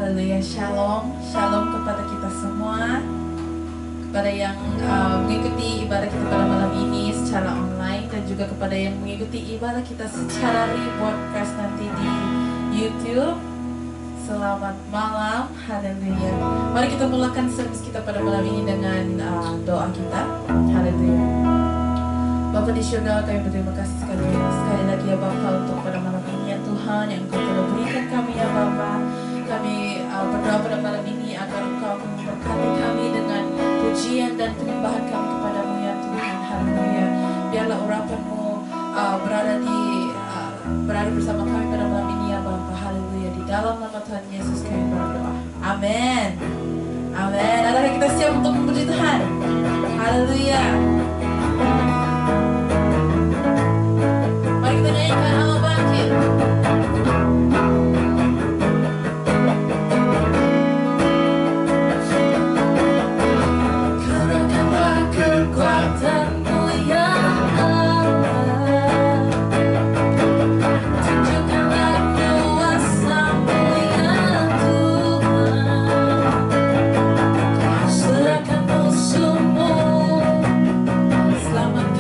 Haleluya, shalom, shalom kepada kita semua, kepada yang mengikuti ibadah kita pada malam ini secara online, dan juga kepada yang mengikuti ibadah kita secara rebroadcast nanti di YouTube. Selamat malam, haleluya. Mari kita mulakan service kita pada malam ini dengan doa kita. Haleluya. Bapa di surga, kami berterima kasih sekali lagi ya Bapa untuk pada malam ini ya Tuhan yang Engkau telah berikan kami ya Bapa. Kami berdoa pada malam ini agar Engkau memberkati kami dengan pujian dan penyembahan kami kepadamu ya Tuhan. Haleluya. Biarlah urapan-Mu berada bersama kami pada malam ini ya Bapa. Haleluya. Di dalam nama Tuhan Yesus kami berdoa. Amin. Amin. Adakah kita siap untuk memuji Tuhan? Haleluya. Mari kita nyanyikan Allah bangkit. Kerahkanlah kekuatan-Mu ya Allah, tunjukkanlah kuasa-Mu ya Tuhan, serahkan musuh-Mu, selamatkan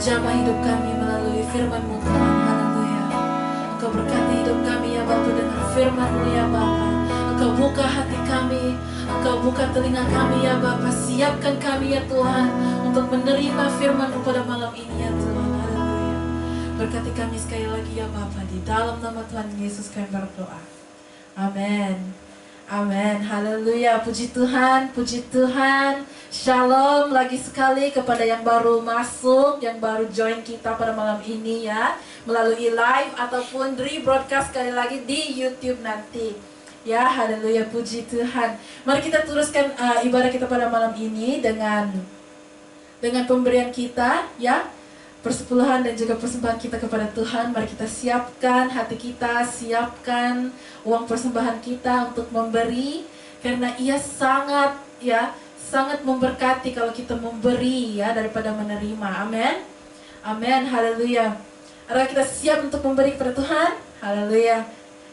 jamah hidup kami melalui firman-Mu Tuhan. Haleluya. Engkau berkati hidup kami ya Bapa dengan firman-Mu ya Bapa. Engkau buka hati kami, Engkau buka telinga kami ya Bapa. Siapkan kami ya Tuhan untuk menerima firman-Mu pada malam ini ya Tuhan. Haleluya. Berkati kami sekali lagi ya Bapa. Di dalam nama Tuhan Yesus kami berdoa. Amin. Amin. Haleluya. Puji Tuhan, puji Tuhan. Shalom lagi sekali kepada yang baru masuk, yang baru join kita pada malam ini ya, melalui live ataupun rebroadcast sekali lagi di YouTube nanti. Ya, haleluya, puji Tuhan. Mari kita teruskan ibadah kita pada malam ini dengan pemberian kita ya. Persepuluhan dan juga persembahan kita kepada Tuhan. Mari kita siapkan hati kita, siapkan uang persembahan kita untuk memberi, karena Ia sangat memberkati kalau kita memberi ya daripada menerima. Amin. Amin. Haleluya. Adakah kita siap untuk memberi kepada Tuhan? Haleluya.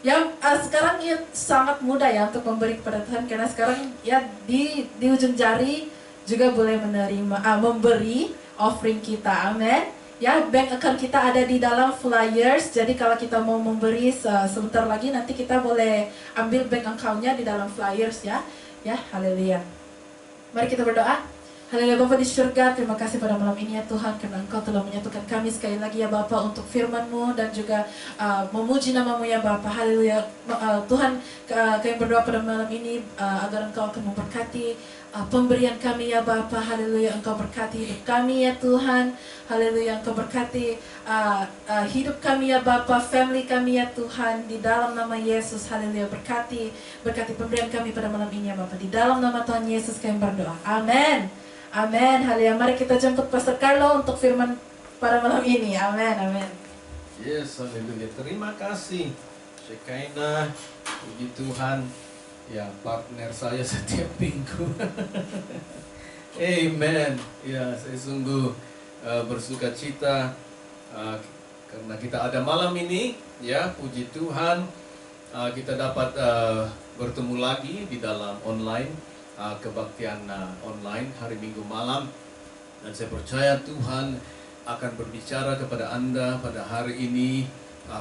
Yang sekarang ya sangat mudah ya untuk memberi kepada Tuhan, karena sekarang ya di ujung jari juga boleh memberi offering kita. Amin. Ya, bank account kita ada di dalam flyers. Jadi kalau kita mau memberi sebentar lagi, nanti kita boleh ambil bank account-nya di dalam flyers ya. Ya, haleluya. Mari kita berdoa. Haleluya. Bapa di surga, terima kasih pada malam ini ya Tuhan, karena Engkau telah menyatukan kami sekali lagi ya Bapa untuk firman-Mu dan juga memuji nama-Mu ya Bapa. Haleluya. Tuhan, kami berdoa pada malam ini agar Engkau akan memberkati pemberian kami ya Bapa. Haleluya. Engkau berkati hidup kami ya Tuhan. Haleluya. Engkau berkati hidup kami ya Bapa, family kami ya Tuhan, di dalam nama Yesus. Haleluya. Berkati pemberian kami pada malam ini ya Bapa. Di dalam nama Tuhan Yesus kami berdoa. Amin. Amin. Haleluya. Mari kita jemput Pastor Carlo untuk firman pada malam ini. Amin. Amin. Yes, haleluya. Terima kasih Shekinah. Puji Tuhan. Ya, partner saya setiap minggu. Amen. Ya, saya sungguh bersuka cita karena kita ada malam ini. Ya, puji Tuhan. Kita dapat bertemu lagi di dalam online. Kebaktian online hari Minggu malam, dan saya percaya Tuhan akan berbicara kepada Anda pada hari ini,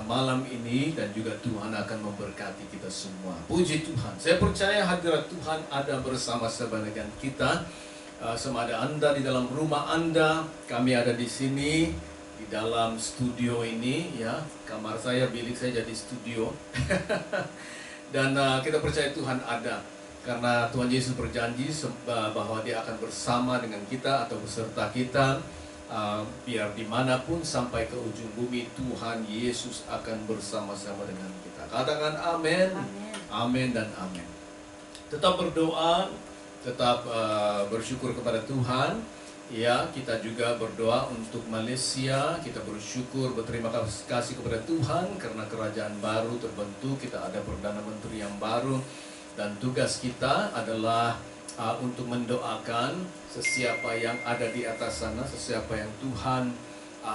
malam ini, dan juga Tuhan akan memberkati kita semua. Puji Tuhan. Saya percaya hadirat Tuhan ada bersama-sama dengan kita. Sama ada Anda di dalam rumah Anda, kami ada di sini di dalam studio ini ya. Kamar saya, bilik saya jadi studio. Dan kita percaya Tuhan ada. Karena Tuhan Yesus berjanji bahwa Dia akan bersama dengan kita atau beserta kita, biar dimanapun sampai ke ujung bumi, Tuhan Yesus akan bersama-sama dengan kita. Katakan amin, amin dan amin. Tetap berdoa, tetap bersyukur kepada Tuhan. Ya, kita juga berdoa untuk Malaysia. Kita bersyukur, berterima kasih kepada Tuhan karena kerajaan baru terbentuk. Kita ada Perdana Menteri yang baru. Dan tugas kita adalah untuk mendoakan sesiapa yang ada di atas sana, sesiapa yang Tuhan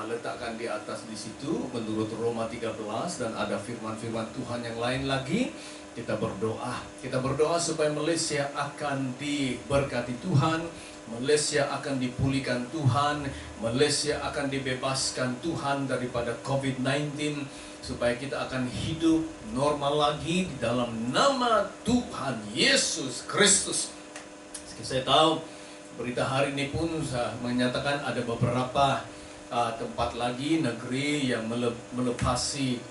letakkan di atas di situ menurut Roma 13, dan ada firman-firman Tuhan yang lain lagi. Kita berdoa supaya Malaysia akan diberkati Tuhan, Malaysia akan dipulihkan Tuhan, Malaysia akan dibebaskan Tuhan daripada COVID-19, supaya kita akan hidup normal lagi di dalam nama Tuhan Yesus Kristus. Saya tahu berita hari ini pun menyatakan ada beberapa tempat lagi negeri yang melepasi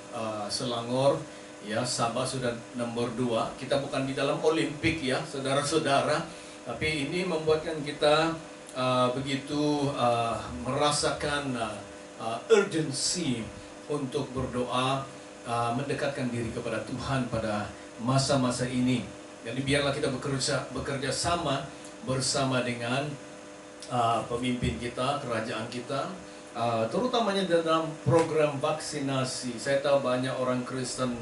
Selangor. Ya, Sabah sudah nomor 2. Kita bukan di dalam Olimpik ya, saudara-saudara, tapi ini membuatkan kita begitu merasakan urgency untuk berdoa, mendekatkan diri kepada Tuhan pada masa-masa ini. Jadi biarlah kita bekerja sama bersama dengan pemimpin kita, kerajaan kita, terutamanya dalam program vaksinasi. Saya tahu banyak orang Kristen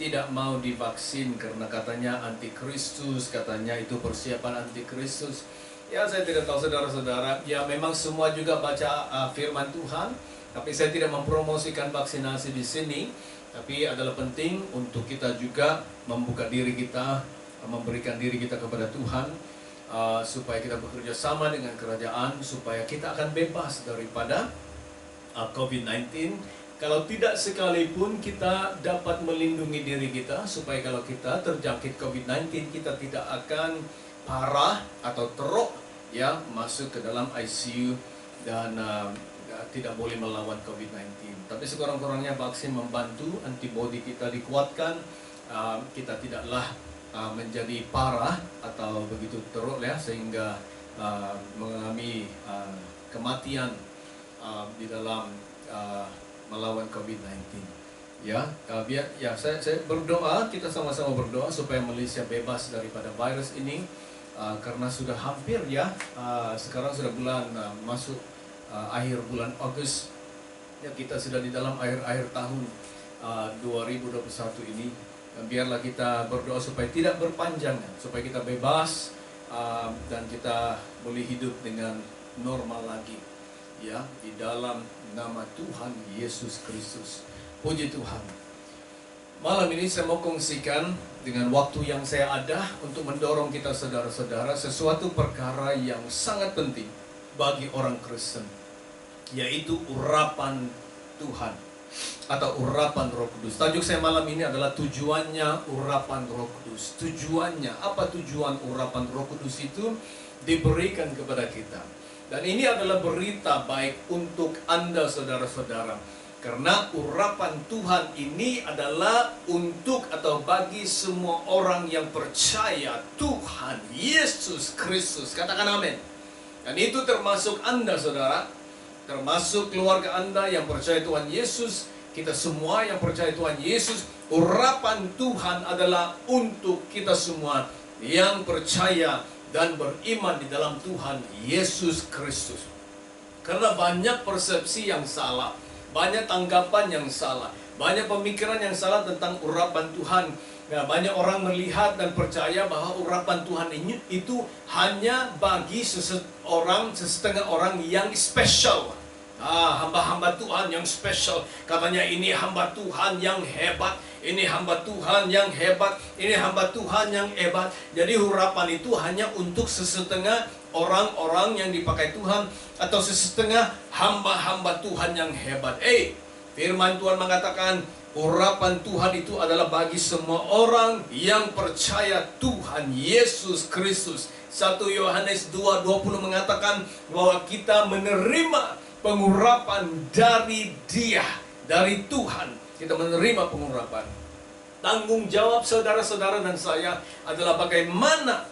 tidak mau divaksin karena katanya antikristus, katanya itu persiapan antikristus. Ya, saya tidak tahu saudara-saudara, ya memang semua juga baca firman Tuhan. Tapi saya tidak mempromosikan vaksinasi di sini. Tapi adalah penting untuk kita juga membuka diri kita, memberikan diri kita kepada Tuhan, supaya kita bekerja sama dengan kerajaan, supaya kita akan bebas daripada COVID-19. Kalau tidak sekalipun kita dapat melindungi diri kita supaya kalau kita terjangkit COVID-19 kita tidak akan parah atau teruk ya masuk ke dalam ICU dan tidak boleh melawan COVID-19. Tapi sekurang-kurangnya vaksin membantu antibodi kita dikuatkan, kita tidaklah menjadi parah atau begitu teruk ya sehingga mengalami kematian di dalam melawan COVID-19. Ya, saya berdoa, kita sama-sama berdoa supaya Malaysia bebas daripada virus ini karena sudah hampir ya, sekarang sudah bulan masuk akhir bulan Agustus ya, kita sudah di dalam akhir tahun 2021 ini. Biarlah kita berdoa supaya tidak berpanjang, supaya kita bebas dan kita boleh hidup dengan normal lagi ya di dalam nama Tuhan Yesus Kristus. Puji Tuhan. Malam ini saya mau kongsikan dengan waktu yang saya ada untuk mendorong kita saudara-saudara sesuatu perkara yang sangat penting bagi orang Kristen, yaitu urapan Tuhan atau urapan Roh Kudus. Tajuk saya malam ini adalah tujuannya urapan Roh Kudus. Tujuannya, apa tujuan urapan Roh Kudus itu diberikan kepada kita. Dan ini adalah berita baik untuk Anda saudara-saudara. Karena urapan Tuhan ini adalah untuk atau bagi semua orang yang percaya Tuhan Yesus Kristus. Katakan amin. Dan itu termasuk Anda saudara, termasuk keluarga Anda yang percaya Tuhan Yesus. Kita semua yang percaya Tuhan Yesus. Urapan Tuhan adalah untuk kita semua yang percaya dan beriman di dalam Tuhan Yesus Kristus. Karena banyak persepsi yang salah, banyak tanggapan yang salah, banyak pemikiran yang salah tentang urapan Tuhan. Nah, banyak orang melihat dan percaya bahwa urapan Tuhan ini itu hanya bagi setengah orang yang spesial. Hamba-hamba Tuhan yang spesial. Katanya ini hamba Tuhan yang hebat, ini hamba Tuhan yang hebat, ini hamba Tuhan yang hebat. Jadi urapan itu hanya untuk sesetengah orang-orang yang dipakai Tuhan atau sesetengah hamba-hamba Tuhan yang hebat. Firman Tuhan mengatakan urapan Tuhan itu adalah bagi semua orang yang percaya Tuhan Yesus Kristus. 1 Yohanes 2:20 mengatakan bahwa kita menerima pengurapan dari Dia, dari Tuhan. Kita menerima pengurapan. Tanggung jawab saudara-saudara dan saya adalah bagaimana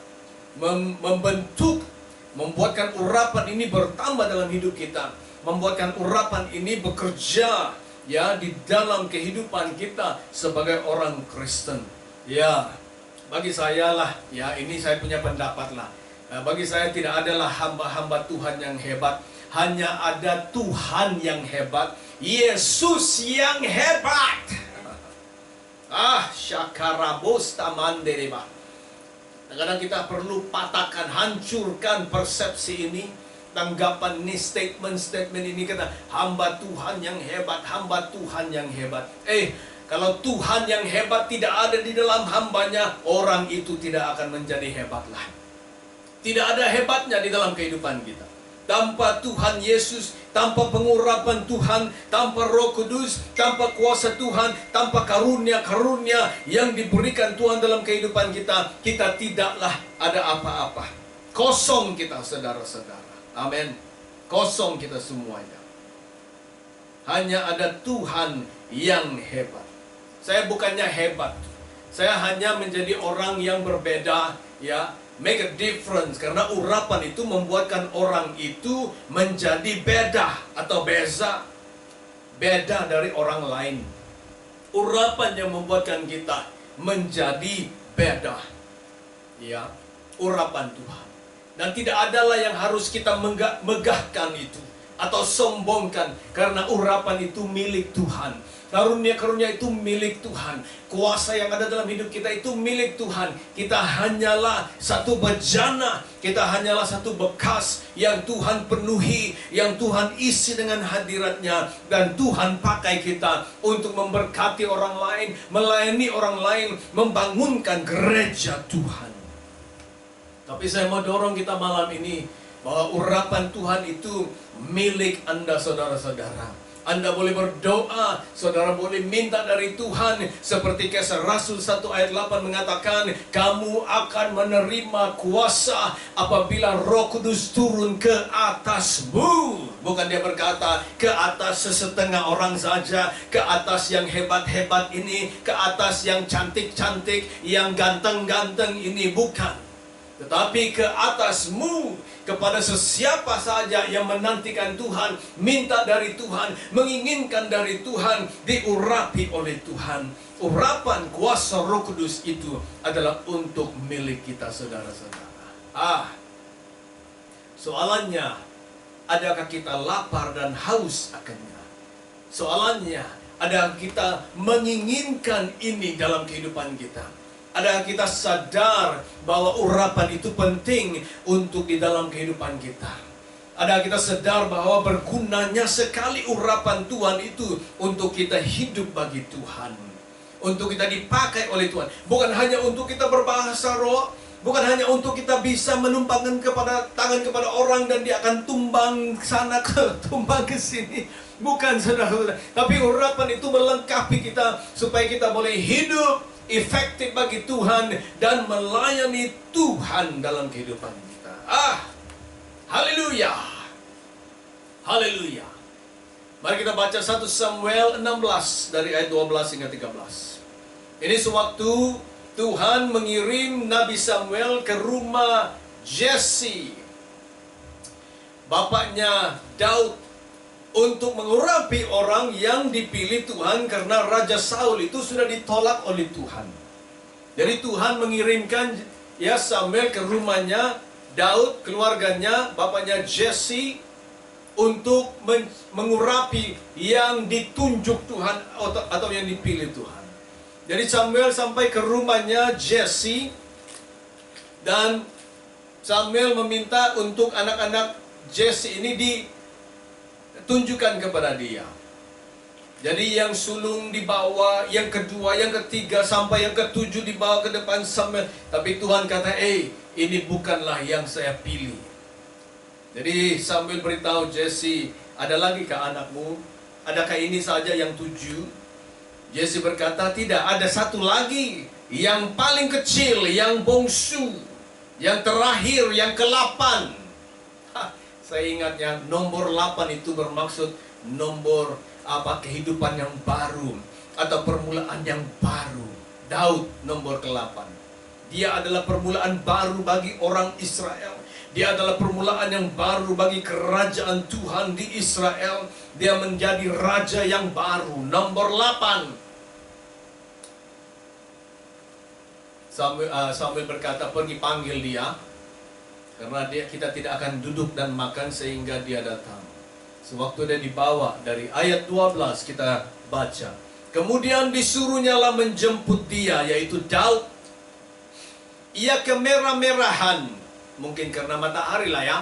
membuatkan urapan ini bertambah dalam hidup kita, membuatkan urapan ini bekerja ya di dalam kehidupan kita sebagai orang Kristen. Ya, bagi saya lah, ya ini saya punya pendapat lah. Bagi saya tidak adalah hamba-hamba Tuhan yang hebat, hanya ada Tuhan yang hebat, Yesus yang hebat. Syakarabos tamandereba. Kadang-kadang kita perlu patahkan, hancurkan persepsi ini, tanggapan ini, statement ini kata hamba Tuhan yang hebat, hamba Tuhan yang hebat. Kalau Tuhan yang hebat tidak ada di dalam hambanya, orang itu tidak akan menjadi hebatlah. Tidak ada hebatnya di dalam kehidupan kita. Tanpa Tuhan Yesus, tanpa pengurapan Tuhan, tanpa Roh Kudus, tanpa kuasa Tuhan, tanpa karunia-karunia yang diberikan Tuhan dalam kehidupan kita, kita tidaklah ada apa-apa. Kosong kita saudara-saudara. Amin. Kosong kita semuanya. Hanya ada Tuhan yang hebat. Saya bukannya hebat. Saya hanya menjadi orang yang berbeda, ya. Make a difference, karena urapan itu membuatkan orang itu menjadi beda atau beza, beda dari orang lain. Urapan yang membuatkan kita menjadi beda, ya, urapan Tuhan. Dan tidak adalah yang harus kita megahkan itu atau sombongkan, karena urapan itu milik Tuhan. Karunia-karunia itu milik Tuhan. Kuasa yang ada dalam hidup kita itu milik Tuhan. Kita hanyalah satu bejana, kita hanyalah satu bekas yang Tuhan penuhi, yang Tuhan isi dengan hadiratnya. Dan Tuhan pakai kita untuk memberkati orang lain, melayani orang lain, membangunkan gereja Tuhan. Tapi saya mau dorong kita malam ini bahwa urapan Tuhan itu milik Anda saudara-saudara. Anda boleh berdoa, saudara boleh minta dari Tuhan. Seperti Kisah Rasul 1 ayat 8 mengatakan, kamu akan menerima kuasa apabila Roh Kudus turun ke atasmu. Bukan dia berkata ke atas sesetengah orang saja, ke atas yang hebat-hebat ini, ke atas yang cantik-cantik, yang ganteng-ganteng ini, bukan. Tetapi ke atasmu, kepada sesiapa saja yang menantikan Tuhan, minta dari Tuhan, menginginkan dari Tuhan, diurapi oleh Tuhan. Urapan kuasa Roh Kudus itu adalah untuk milik kita, saudara-saudara. Soalannya, adakah kita lapar dan haus akannya? Soalannya, adakah kita menginginkan ini dalam kehidupan kita? Adakah kita sadar bahwa urapan itu penting untuk di dalam kehidupan kita? Adakah kita sadar bahwa bergunanya sekali urapan Tuhan itu untuk kita hidup bagi Tuhan, untuk kita dipakai oleh Tuhan? Bukan hanya untuk kita berbahasa roh, bukan hanya untuk kita bisa menumpangkan tangan kepada orang dan dia akan tumbang sana tumbang ke sini. Bukan, saudara-saudara. Tapi urapan itu melengkapi kita supaya kita boleh hidup efektif bagi Tuhan dan melayani Tuhan dalam kehidupan kita. Haleluya. Haleluya. Mari kita baca 1 Samuel 16 dari ayat 12 hingga 13. Ini sewaktu Tuhan mengirim Nabi Samuel ke rumah Jesse, bapaknya Daud, untuk mengurapi orang yang dipilih Tuhan karena Raja Saul itu sudah ditolak oleh Tuhan. Jadi Tuhan mengirimkan Samuel ke rumahnya Daud, keluarganya, bapaknya Jesse, untuk mengurapi yang ditunjuk Tuhan atau yang dipilih Tuhan. Jadi Samuel sampai ke rumahnya Jesse, dan Samuel meminta untuk anak-anak Jesse ini ditunjukkan kepada dia. Jadi yang sulung dibawa, yang kedua, yang ketiga, sampai yang ketujuh dibawa ke depan Samuel. Tapi Tuhan kata, ini bukanlah yang saya pilih. Jadi Samuel beritahu Jesse, ada lagi ke anakmu? Adakah ini saja yang 7? Jesse berkata, tidak, ada satu lagi, yang paling kecil, yang bongsu, yang terakhir, yang ke-8. Saya ingat yang nomor 8 itu bermaksud nomor kehidupan yang baru atau permulaan yang baru. Daud nomor ke-8. Dia adalah permulaan baru bagi orang Israel. Dia adalah permulaan yang baru bagi kerajaan Tuhan di Israel. Dia menjadi raja yang baru, nomor 8. Samuel berkata, pergi panggil dia, karena kita tidak akan duduk dan makan sehingga dia datang. Sewaktu dia dibawa, dari ayat 12 kita baca. Kemudian disuruhnyalah menjemput dia, yaitu Daud. Ia kemerah-merahan, mungkin karena matahari lah ya,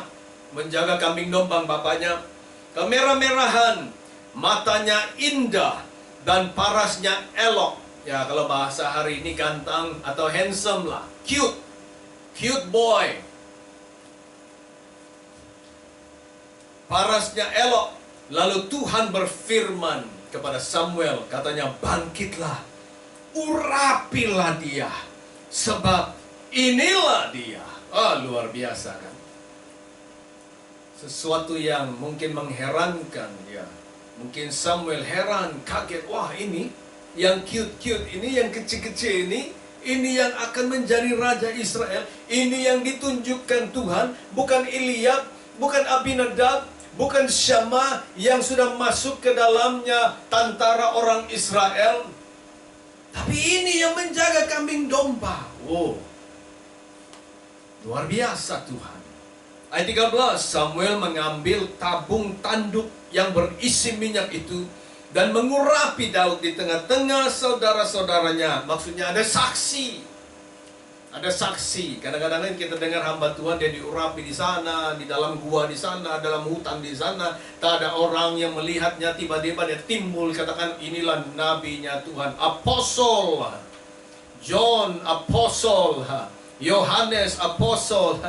menjaga kambing domba bapaknya. Kemerah-merahan, matanya indah dan parasnya elok. Ya, kalau bahasa hari ini ganteng atau handsome lah, cute boy. Parasnya elok. Lalu Tuhan berfirman kepada Samuel, katanya, bangkitlah, urapilah dia, sebab inilah dia. Luar biasa kan? Sesuatu yang mungkin mengherankan ya. Mungkin Samuel heran, kaget, wah ini yang cute-cute ini, yang kecil-kecil ini yang akan menjadi raja Israel, ini yang ditunjukkan Tuhan, bukan Eliab, bukan Abinadab, bukan Syama yang sudah masuk ke dalamnya tentara orang Israel, tapi ini yang menjaga kambing domba. Wow, luar biasa Tuhan. Ayat 13, Samuel mengambil tabung tanduk yang berisi minyak itu dan mengurapi Daud di tengah-tengah saudara-saudaranya. Maksudnya ada saksi. Ada saksi. Kadang-kadang kita dengar hamba Tuhan, dia diurapi di sana, di dalam gua di sana, dalam hutan di sana. Tak ada orang yang melihatnya, tiba-tiba dia timbul, katakan inilah nabinya Tuhan. Apostle John, apostle Yohanes, apostle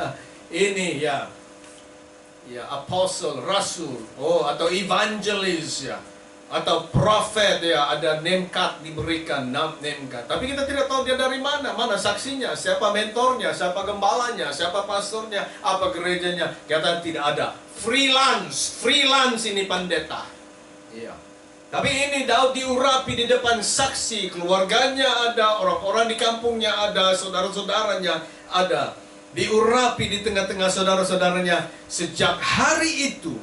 ini ya apostle, rasul, atau evangelis ya. atau prophet, ya, ada name card diberikan, name card. Tapi kita tidak tahu dia dari mana saksinya, siapa mentornya, siapa gembalanya, siapa pastornya, apa gerejanya. Kata tidak ada. Freelance ini pendeta. Iya. Tapi ini Daud diurapi di depan saksi, keluarganya ada, orang-orang di kampungnya ada, saudara-saudaranya ada. Diurapi di tengah-tengah saudara-saudaranya sejak hari itu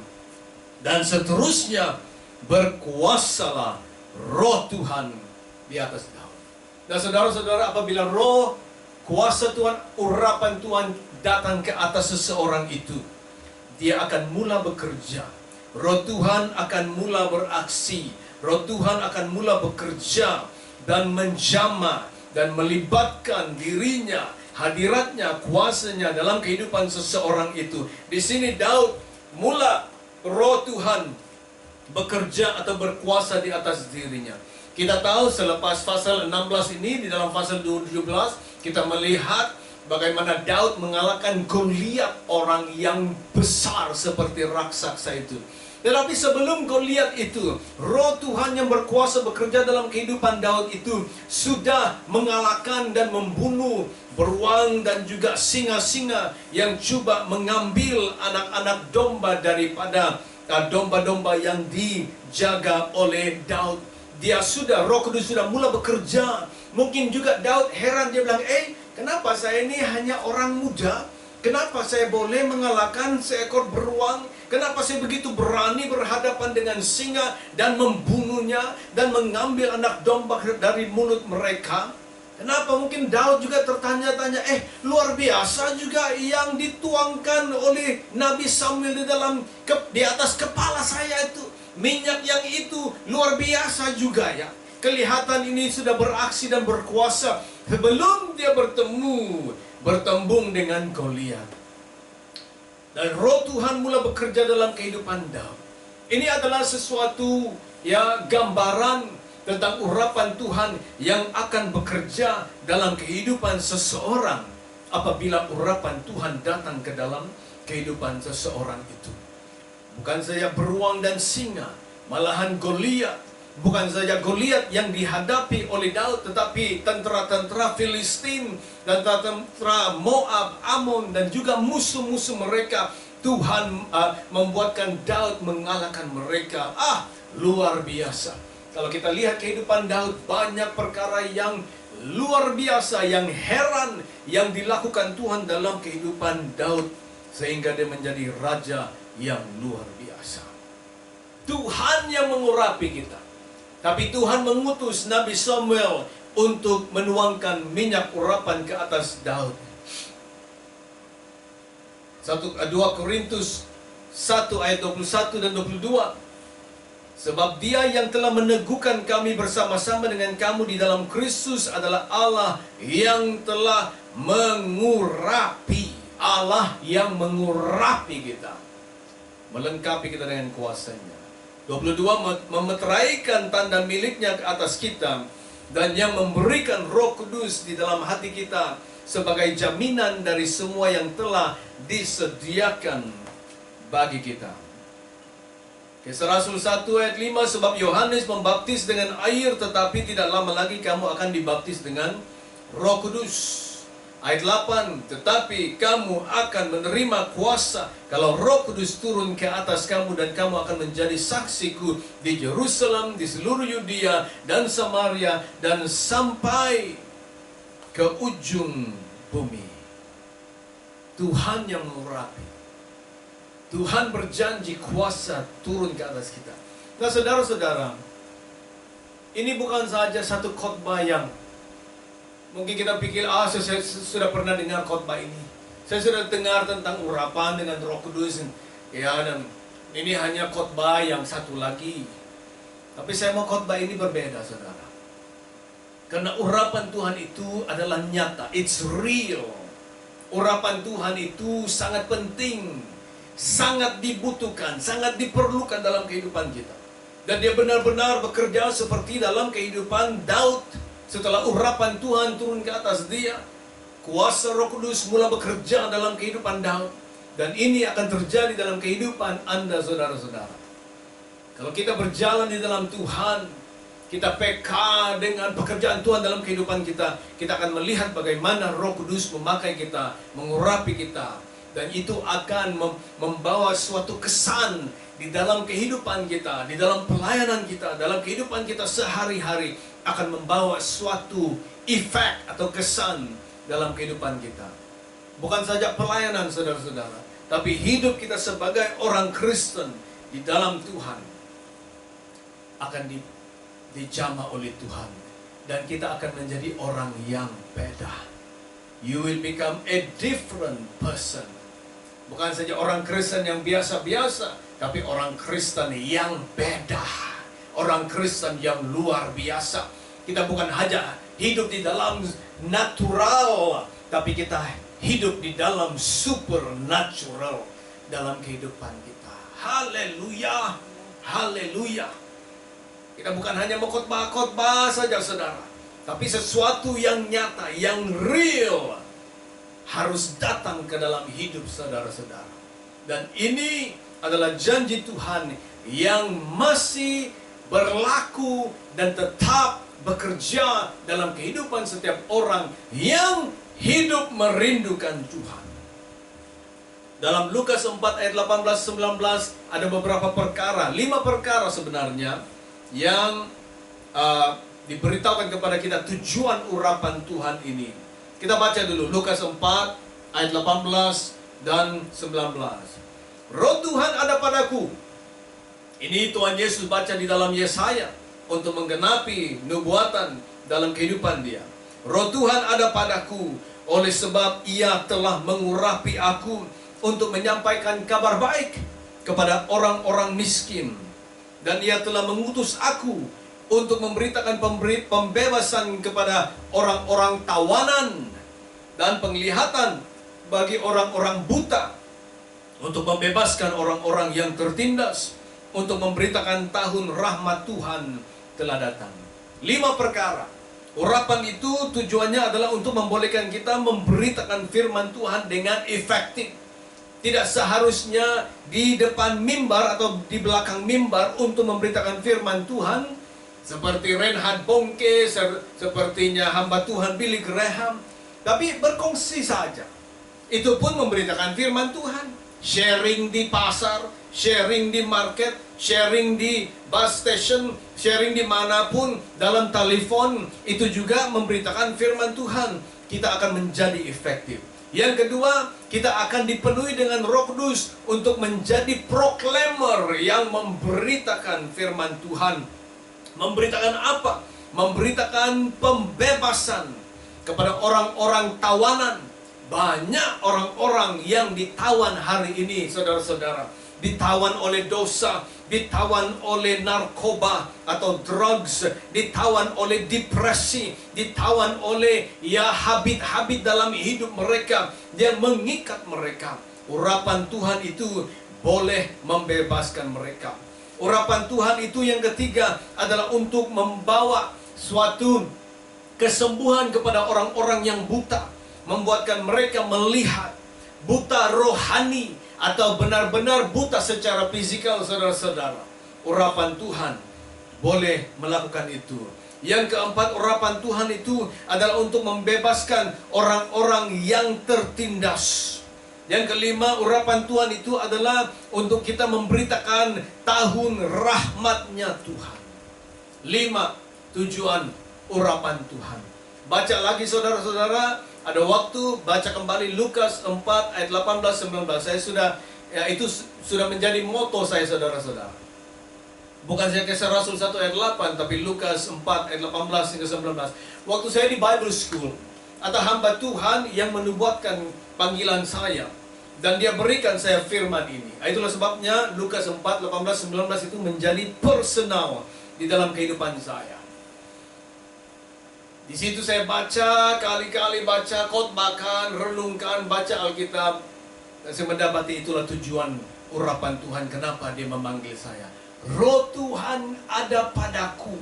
dan seterusnya. Berkuasalah roh Tuhan di atas Daud. Dan saudara-saudara, apabila roh kuasa Tuhan, urapan Tuhan datang ke atas seseorang itu, dia akan mula bekerja. Roh Tuhan akan mula beraksi. Roh Tuhan akan mula bekerja dan menjamah dan melibatkan dirinya, hadiratnya, kuasanya dalam kehidupan seseorang itu. Di sini Daud mula roh Tuhan bekerja atau berkuasa di atas dirinya. Kita tahu selepas pasal 16 ini, di dalam pasal 17 kita melihat bagaimana Daud mengalahkan Goliat, orang yang besar seperti raksasa itu. Tetapi sebelum Goliat itu, roh Tuhan yang berkuasa bekerja dalam kehidupan Daud itu sudah mengalahkan dan membunuh beruang dan juga singa-singa yang coba mengambil anak-anak domba daripada domba-domba yang dijaga oleh Daud. Roh Kudus sudah mula bekerja. Mungkin juga Daud heran, dia bilang, kenapa saya ini hanya orang muda? Kenapa saya boleh mengalahkan seekor beruang? Kenapa saya begitu berani berhadapan dengan singa dan membunuhnya dan mengambil anak domba dari mulut mereka? Kenapa? Mungkin Daud juga tertanya-tanya, luar biasa juga yang dituangkan oleh Nabi Samuel di atas kepala saya itu. Minyak yang itu luar biasa juga ya. Kelihatan ini sudah beraksi dan berkuasa sebelum dia bertembung dengan Goliat. Dan roh Tuhan mula bekerja dalam kehidupan Daud. Ini adalah sesuatu gambaran tentang urapan Tuhan yang akan bekerja dalam kehidupan seseorang apabila urapan Tuhan datang ke dalam kehidupan seseorang itu. Bukan saja beruang dan singa, malahan Goliat. Bukan saja Goliat yang dihadapi oleh Daud, tetapi tentara-tentara Filistin dan tentara Moab, Amon, dan juga musuh-musuh mereka. Tuhan membuatkan Daud mengalahkan mereka. Luar biasa. Kalau kita lihat kehidupan Daud, banyak perkara yang luar biasa, yang heran, yang dilakukan Tuhan dalam kehidupan Daud, sehingga dia menjadi raja yang luar biasa. Tuhan yang mengurapi kita. Tapi Tuhan mengutus Nabi Samuel untuk menuangkan minyak urapan ke atas Daud. 2 Korintus 1 ayat 21 dan 22. Sebab dia yang telah meneguhkan kami bersama-sama dengan kamu di dalam Kristus adalah Allah yang telah mengurapi. Allah yang mengurapi kita, melengkapi kita dengan kuasanya. 22, memeteraikan tanda miliknya ke atas kita, dan yang memberikan Roh Kudus di dalam hati kita sebagai jaminan dari semua yang telah disediakan bagi kita. Kisah Rasul 1 ayat 5, sebab Yohanes membaptis dengan air, tetapi tidak lama lagi kamu akan dibaptis dengan Roh Kudus. Ayat 8, tetapi kamu akan menerima kuasa kalau Roh Kudus turun ke atas kamu, dan kamu akan menjadi saksiku di Yerusalem, di seluruh Yudea dan Samaria, dan sampai ke ujung bumi. Tuhan yang mengurapi. Tuhan berjanji kuasa turun ke atas kita. Nah, saudara-saudara, ini bukan saja satu khotbah yang mungkin kita pikir, saya sudah pernah dengar khotbah ini. Saya sudah dengar tentang urapan dengan Roh Kudus. Ya, dan ini hanya khotbah yang satu lagi. Tapi saya mau khotbah ini berbeda, saudara. Karena urapan Tuhan itu adalah nyata. It's real. Urapan Tuhan itu sangat penting, sangat dibutuhkan, sangat diperlukan dalam kehidupan kita. Dan dia benar-benar bekerja seperti dalam kehidupan Daud. Setelah urapan Tuhan turun ke atas dia, kuasa Roh Kudus mula bekerja dalam kehidupan Daud. Dan ini akan terjadi dalam kehidupan Anda, saudara-saudara. Kalau kita berjalan di dalam Tuhan, kita peka dengan pekerjaan Tuhan dalam kehidupan kita, kita akan melihat bagaimana Roh Kudus memakai kita, mengurapi kita. Dan itu akan membawa suatu kesan di dalam kehidupan kita, di dalam pelayanan kita, dalam kehidupan kita sehari-hari, akan membawa suatu efek atau kesan dalam kehidupan kita. Bukan saja pelayanan, saudara-saudara, tapi hidup kita sebagai orang Kristen di dalam Tuhan akan dijamah oleh Tuhan, dan kita akan menjadi orang yang beda. You will become a different person. Bukan saja orang Kristen yang biasa-biasa, tapi orang Kristen yang beda, orang Kristen yang luar biasa. Kita bukan hanya hidup di dalam natural, tapi kita hidup di dalam supernatural dalam kehidupan kita. Haleluya, haleluya. Kita bukan hanya mengkhotbah-khotbah saja, saudara, tapi sesuatu yang nyata, yang real harus datang ke dalam hidup saudara-saudara. Dan ini adalah janji Tuhan yang masih berlaku dan tetap bekerja dalam kehidupan setiap orang yang hidup merindukan Tuhan. Dalam Lukas 4 ayat 18-19 ada beberapa perkara, 5 perkara sebenarnya, yang diberitahukan kepada kita tujuan urapan Tuhan ini. Kita baca dulu Lukas 4 ayat 18 dan 19. Roh Tuhan ada padaku. Ini Tuhan Yesus baca di dalam Yesaya untuk menggenapi nubuatan dalam kehidupan dia. Roh Tuhan ada padaku, oleh sebab ia telah mengurapi aku untuk menyampaikan kabar baik kepada orang-orang miskin. Dan ia telah mengutus aku untuk memberitakan pembebasan kepada orang-orang tawanan dan penglihatan bagi orang-orang buta, untuk membebaskan orang-orang yang tertindas, untuk memberitakan tahun rahmat Tuhan telah datang. 5 perkara. Urapan itu tujuannya adalah untuk membolehkan kita memberitakan firman Tuhan dengan efektif. Tidak seharusnya di depan mimbar atau di belakang mimbar untuk memberitakan firman Tuhan, seperti Reinhard Bonnke, sepertinya hamba Tuhan Billy Graham, tapi berkongsi saja. Itu pun memberitakan firman Tuhan. Sharing di pasar, sharing di market, sharing di bus station, sharing dimanapun, dalam telepon, itu juga memberitakan firman Tuhan. Kita akan menjadi efektif. Yang kedua, kita akan dipenuhi dengan Roh Kudus untuk menjadi proclaimer yang memberitakan firman Tuhan. Memberitakan apa? Memberitakan pembebasan kepada orang-orang tawanan. Banyak orang-orang yang ditawan hari ini, saudara-saudara. Ditawan oleh dosa, ditawan oleh narkoba atau drugs, ditawan oleh depresi, ditawan oleh habit-habit dalam hidup mereka yang mengikat mereka. Urapan Tuhan itu boleh membebaskan mereka. Urapan Tuhan itu yang ketiga adalah untuk membawa suatu kesembuhan kepada orang-orang yang buta, membuatkan mereka melihat, buta rohani atau benar-benar buta secara fisikal, saudara-saudara. Urapan Tuhan boleh melakukan itu. Yang keempat, urapan Tuhan itu adalah untuk membebaskan orang-orang yang tertindas. Yang kelima, urapan Tuhan itu adalah untuk kita memberitakan tahun rahmatnya Tuhan. 5 tujuan urapan Tuhan. Baca lagi, saudara-saudara. Ada waktu, baca kembali Lukas 4 ayat 18-19. Saya itu sudah menjadi moto saya, saudara-saudara. Bukan saya Kisah Rasul 1 ayat 8, tapi Lukas 4 ayat 18-19. Waktu saya di Bible School, ada hamba Tuhan yang menubuatkan panggilan saya, dan dia berikan saya firman ini. Itulah sebabnya Lukas 4, 18-19 itu menjadi personal di dalam kehidupan saya. Di situ saya baca, kali-kali baca, khotbahkan, renungkan, baca Alkitab. Dan saya mendapati itulah tujuan urapan Tuhan. Kenapa dia memanggil saya? Roh Tuhan ada padaku,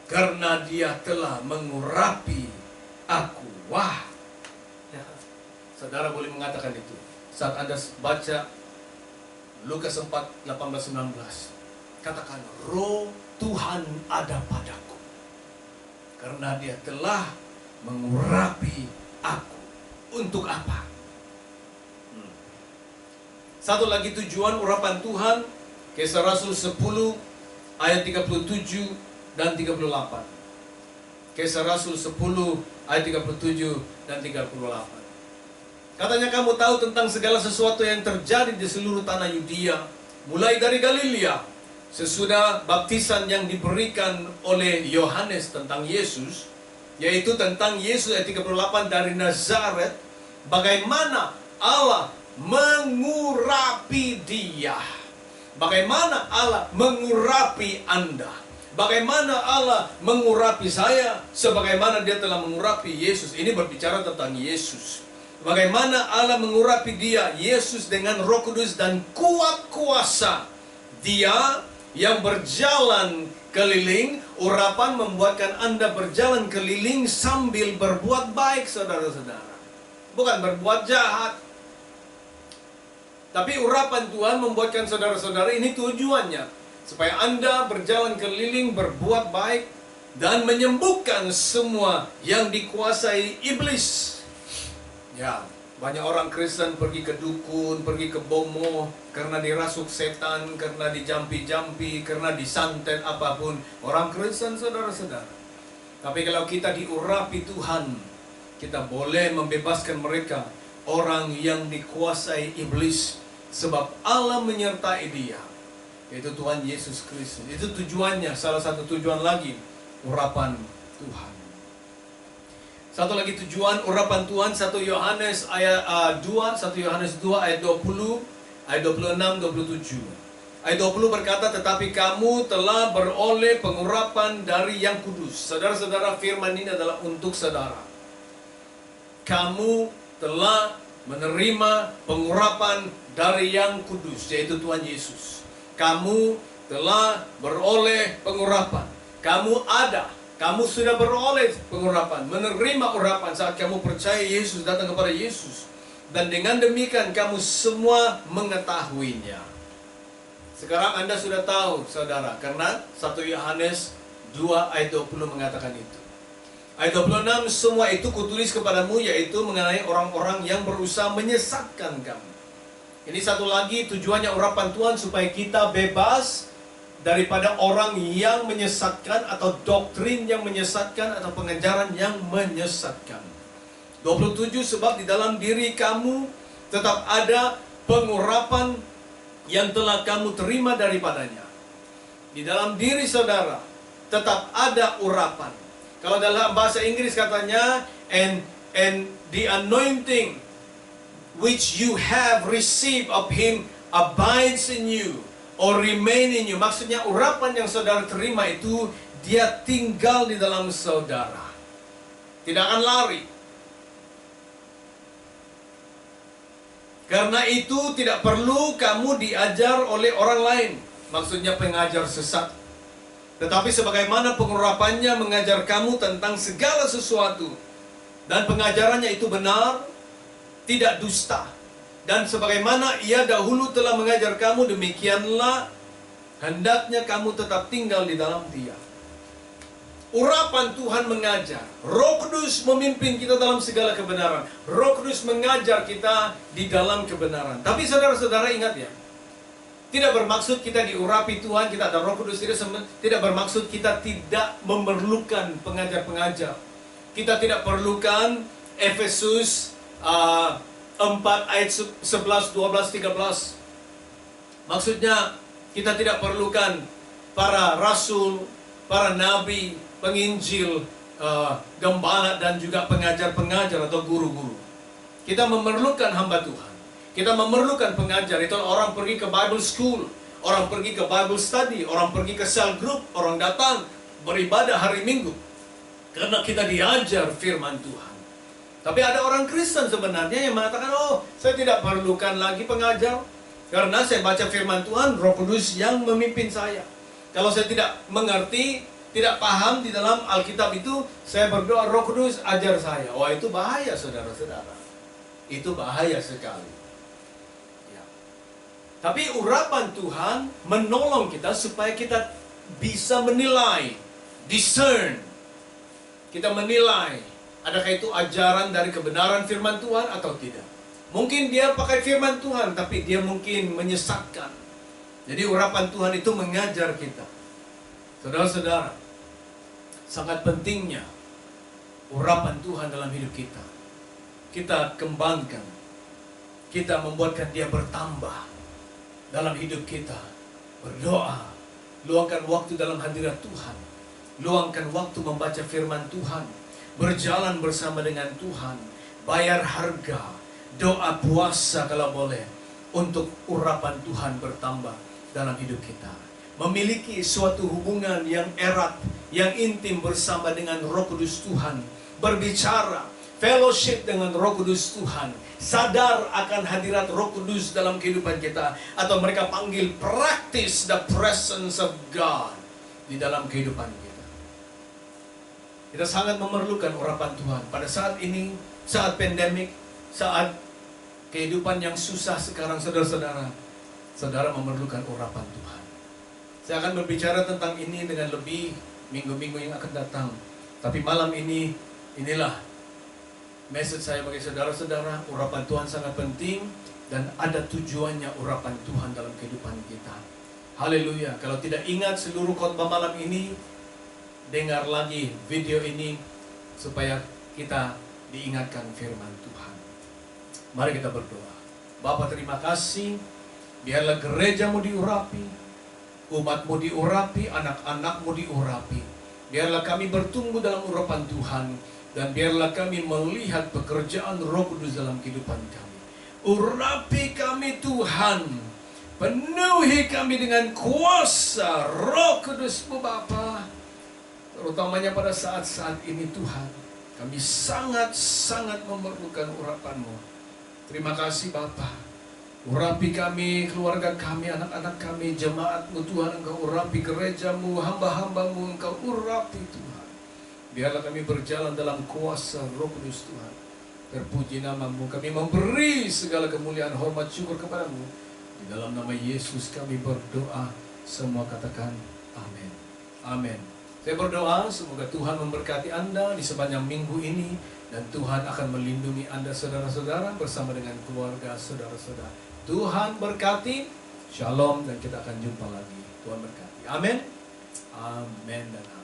karena dia telah mengurapi aku. Wah, ya, saudara boleh mengatakan itu saat Anda baca Lukas 4, 18-19. Katakan, Roh Tuhan ada padaku. Karena Dia telah mengurapi aku. Untuk apa? Satu lagi tujuan urapan Tuhan, Kisah Rasul 10 ayat 37 dan 38. Kisah Rasul 10 ayat 37 dan 38. Katanya, kamu tahu tentang segala sesuatu yang terjadi di seluruh tanah Yudea, mulai dari Galilea, sesudah baptisan yang diberikan oleh Yohanes tentang Yesus, yaitu tentang Yesus ayat 38 dari Nazaret, bagaimana Allah mengurapi Dia. Bagaimana Allah mengurapi Anda. Bagaimana Allah mengurapi saya, sebagaimana Dia telah mengurapi Yesus. Ini berbicara tentang Yesus. Bagaimana Allah mengurapi Dia, Yesus, dengan Roh Kudus dan kuat kuasa. Dia yang berjalan keliling, urapan membuatkan Anda berjalan keliling sambil berbuat baik, saudara-saudara. Bukan berbuat jahat. Tapi urapan Tuhan membuatkan saudara-saudara, ini tujuannya, supaya Anda berjalan keliling, berbuat baik, dan menyembuhkan semua yang dikuasai iblis. Ya, banyak orang Kristen pergi ke dukun, pergi ke bomo, karena dirasuk setan, karena dijampi-jampi, karena disantet apapun. Orang Kristen, saudara-saudara. Tapi kalau kita diurapi Tuhan, kita boleh membebaskan mereka, orang yang dikuasai iblis. Sebab Allah menyertai dia, yaitu Tuhan Yesus Kristus. Itu tujuannya, salah satu tujuan lagi, urapan Tuhan. Satu lagi tujuan urapan Tuhan, 1 Yohanes ayat 2, 1 Yohanes 2 ayat 20, ayat 26, 27. Ayat 20 berkata, tetapi kamu telah beroleh pengurapan dari yang kudus. Saudara-saudara, firman ini adalah untuk saudara. Kamu telah menerima pengurapan dari yang kudus, yaitu Tuhan Yesus. Kamu telah beroleh pengurapan. Kamu sudah beroleh pengurapan, menerima urapan saat kamu percaya Yesus, datang kepada Yesus. Dan dengan demikian kamu semua mengetahuinya. Sekarang Anda sudah tahu, saudara, karena 1 Yohanes 2 ayat 20 mengatakan itu. Ayat 26, semua itu kutulis kepadamu, yaitu mengenai orang-orang yang berusaha menyesatkan kamu. Ini satu lagi tujuannya urapan Tuhan, supaya kita bebas daripada orang yang menyesatkan, atau doktrin yang menyesatkan, atau pengajaran yang menyesatkan. 27, sebab di dalam diri kamu tetap ada pengurapan yang telah kamu terima daripadanya. Di dalam diri saudara tetap ada urapan. Kalau dalam bahasa Inggris katanya, and the anointing which you have received of Him abides in you, or remain in you. Maksudnya urapan yang saudara terima itu, dia tinggal di dalam saudara, tidak akan lari. Karena itu tidak perlu kamu diajar oleh orang lain, maksudnya pengajar sesat. Tetapi sebagaimana pengurapannya mengajar kamu tentang segala sesuatu, dan pengajarannya itu benar, tidak dusta. Dan sebagaimana ia dahulu telah mengajar kamu, demikianlah hendaknya kamu tetap tinggal di dalam dia. Urapan Tuhan mengajar. Roh Kudus memimpin kita dalam segala kebenaran. Roh Kudus mengajar kita di dalam kebenaran. Tapi saudara-saudara ingat ya, tidak bermaksud kita diurapi Tuhan, kita ada Roh Kudus, tidak bermaksud kita tidak memerlukan pengajar-pengajar. Kita tidak perlukan Efesus 4 ayat 11, 12, 13. Maksudnya kita tidak perlukan para rasul, para nabi, penginjil, gembala, dan juga pengajar-pengajar atau guru-guru. Kita memerlukan hamba Tuhan. Kita memerlukan pengajar. Itu orang pergi ke Bible School, orang pergi ke Bible Study, orang pergi ke cell group, orang datang beribadah hari Minggu. Karena kita diajar firman Tuhan. Tapi ada orang Kristen sebenarnya yang mengatakan, oh, saya tidak perlukan lagi pengajar, karena saya baca firman Tuhan, Roh Kudus yang memimpin saya. Kalau saya tidak mengerti, tidak paham di dalam Alkitab itu, saya berdoa, Roh Kudus ajar saya. Wah, itu bahaya, saudara-saudara. Itu bahaya sekali. Ya. Tapi urapan Tuhan menolong kita supaya kita bisa menilai, discern. Kita menilai, adakah itu ajaran dari kebenaran firman Tuhan atau tidak. Mungkin dia pakai firman Tuhan, tapi dia mungkin menyesatkan. Jadi urapan Tuhan itu mengajar kita. Saudara-saudara, sangat pentingnya urapan Tuhan dalam hidup kita. Kita kembangkan, kita membuatkan dia bertambah dalam hidup kita. Berdoa, luangkan waktu dalam hadirat Tuhan, luangkan waktu membaca firman Tuhan, berjalan bersama dengan Tuhan, bayar harga, doa puasa kalau boleh, untuk urapan Tuhan bertambah dalam hidup kita. Memiliki suatu hubungan yang erat, yang intim bersama dengan Roh Kudus Tuhan. Berbicara, fellowship dengan Roh Kudus Tuhan. Sadar akan hadirat Roh Kudus dalam kehidupan kita. Atau mereka panggil practice the presence of God di dalam kehidupan kita. Kita sangat memerlukan urapan Tuhan. Pada saat ini, saat pandemik, saat kehidupan yang susah sekarang, saudara-saudara, saudara memerlukan urapan Tuhan. Saya akan berbicara tentang ini dengan lebih minggu-minggu yang akan datang. Tapi malam ini, inilah message saya bagi saudara-saudara. Urapan Tuhan sangat penting dan ada tujuannya urapan Tuhan dalam kehidupan kita. Haleluya. Kalau tidak ingat seluruh khotbah malam ini, dengar lagi video ini supaya kita diingatkan firman Tuhan. Mari kita berdoa. Bapa, terima kasih. Biarlah gerejamu diurapi, umatmu diurapi, anak-anakmu diurapi. Biarlah kami bertumbuh dalam urapan Tuhan, dan biarlah kami melihat pekerjaan Roh Kudus dalam kehidupan kami. Urapi kami Tuhan, penuhi kami dengan kuasa Roh Kudus-Mu Bapa. Terutamanya pada saat-saat ini Tuhan, kami sangat-sangat memerlukan urapan-Mu. Terima kasih Bapa. Urapi kami, keluarga kami, anak-anak kami, jemaat-Mu Tuhan. Engkau urapi gereja-Mu, hamba-hamba-Mu, Engkau urapi Tuhan. Biarlah kami berjalan dalam kuasa Roh Kudus Tuhan. Terpuji nama-Mu. Kami memberi segala kemuliaan, hormat, syukur kepada-Mu. Di dalam nama Yesus kami berdoa. Semua katakan amin. Amin. Saya berdoa semoga Tuhan memberkati Anda di sepanjang minggu ini. Dan Tuhan akan melindungi Anda saudara-saudara bersama dengan keluarga saudara-saudara. Tuhan berkati. Shalom, dan kita akan jumpa lagi. Tuhan berkati. Amin. Amin dan amin.